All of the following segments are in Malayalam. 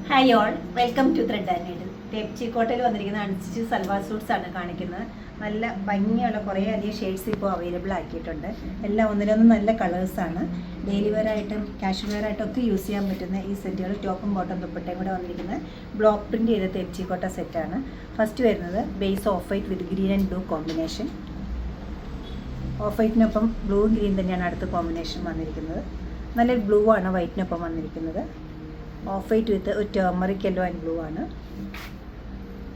Hi all, welcome to thread and needle. തെച്ചിക്കോട്ടയിൽ വന്നിരിക്കുന്ന അൺസ്റ്റിച്ച് സൽവാർ സൂട്ട്സ് ആണ് കാണിക്കുന്നത്. നല്ല ഭംഗിയുള്ള കുറേ അധികം ഷെയ്ഡ്സ് ഇപ്പോൾ അവൈലബിൾ ആക്കിയിട്ടുണ്ട്. എല്ലാം ഒന്നിനൊന്നും നല്ല കളേഴ്സാണ്. ഡെയിലി വെയർ ആയിട്ടും കാഷ്വൽ വെയർ ആയിട്ടും ഒക്കെ യൂസ് ചെയ്യാൻ പറ്റുന്ന ഈ സെറ്റുകൾ ടോപ്പും ബോട്ടം ദുപ്പട്ടയും കൂടെ വന്നിരിക്കുന്ന ബ്ലോക്ക് പ്രിൻറ്റ് ചെയ്ത തെച്ചിക്കോട്ട സെറ്റാണ്. ഫസ്റ്റ് വരുന്നത് base off white with green and blue combination. Off വൈറ്റിനൊപ്പം ബ്ലൂവും ഗ്രീൻ തന്നെയാണ് അടുത്ത കോമ്പിനേഷൻ വന്നിരിക്കുന്നത്. നല്ലൊരു ബ്ലൂ ആണ് വൈറ്റിനൊപ്പം വന്നിരിക്കുന്നത്. ഓഫ് വൈറ്റ് വിത്ത് ഒരു ടേമറിക് യെല്ലോ ആൻഡ് ബ്ലൂ ആണ്.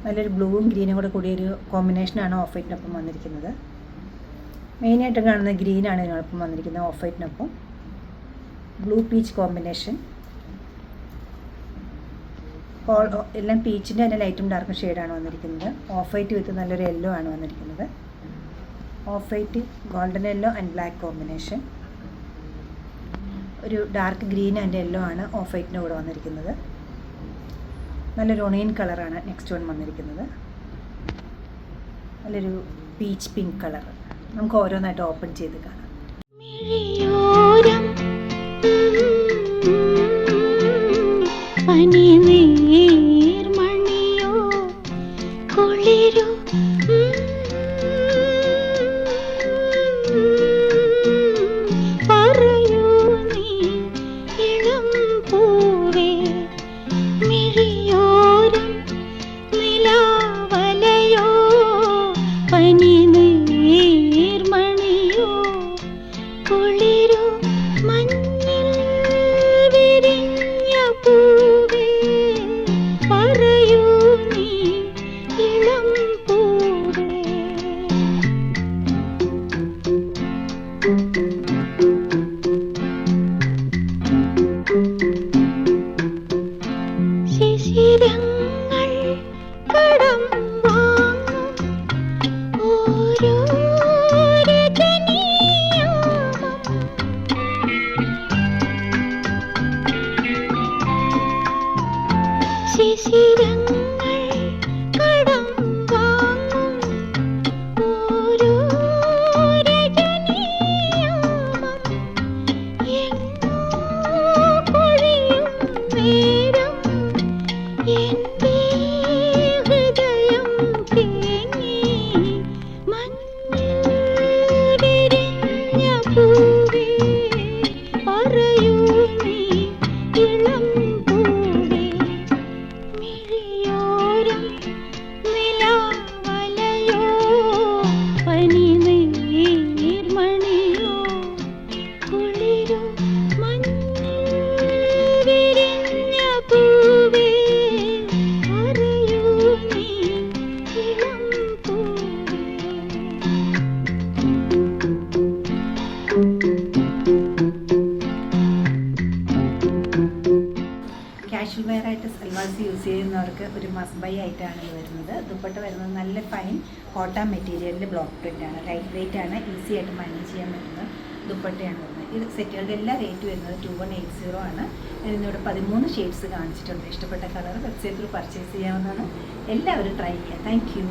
നല്ലൊരു ബ്ലൂവും ഗ്രീനും കൂടെ കൂടിയൊരു കോമ്പിനേഷനാണ് ഓഫ് വൈറ്റിനൊപ്പം വന്നിരിക്കുന്നത്. മെയിനായിട്ടും കാണുന്ന ഗ്രീനാണ് ഇതിനോടൊപ്പം വന്നിരിക്കുന്നത്. ഓഫ് വൈറ്റിനൊപ്പം ബ്ലൂ പീച്ച് കോമ്പിനേഷൻ. എല്ലാം പീച്ചിൻ്റെ തന്നെ ലൈറ്റും ഡാർക്കും ഷെയ്ഡാണ് വന്നിരിക്കുന്നത്. ഓഫ് വൈറ്റ് വിത്ത് നല്ലൊരു യെല്ലോ ആണ് വന്നിരിക്കുന്നത്. Of white golden yellow and black combination. ഒരു ഡാർക്ക് ഗ്രീൻ ആൻഡ് യെല്ലോ ആണ് ഓഫ് വൈറ്റിൻ്റെ കൂടെ വന്നിരിക്കുന്നത്. നല്ലൊരു ഒണിയൻ കളറാണ് നെക്സ്റ്റ് വൺ വന്നിരിക്കുന്നത്. നല്ലൊരു പീച്ച് പിങ്ക് കളർ. നമുക്ക് ഓരോന്നായിട്ട് ഓപ്പൺ ചെയ്ത് കാണാം. കാഷ്വൽ വെയർ ആയിട്ട് സൽവാർസ് യൂസ് ചെയ്യുന്നവർക്ക് ഒരു മസ്റ്റ് ബൈ ആയിട്ടാണ് ഇത് വരുന്നത്. ദുപ്പട്ട വരുന്നത് നല്ല ഫൈൻ കോട്ടൺ മെറ്റീരിയലിൽ ബ്ലോക്ക് പ്രിൻ്റ് ആണ്. ലൈറ്റ് വെയിറ്റ് ആണ്. ഈസി ആയിട്ട് മാനേജ് ചെയ്യാൻ പറ്റുന്ന ദുപ്പട്ടയാണ് വരുന്നത്. ഇത് സെറ്റുകളുടെ എല്ലാ റേറ്റ് വരുന്നത് 2180 ആണ്. ഇതിനോട് 13 ഷെയ്ഡ്സ് കാണിച്ചിട്ടുണ്ട്. ഇഷ്ടപ്പെട്ട കളർ വെബ്സൈറ്റിൽ പർച്ചേസ് ചെയ്യാവുന്നതാണ്. എല്ലാവരും ട്രൈ ചെയ്യുക. Thank you.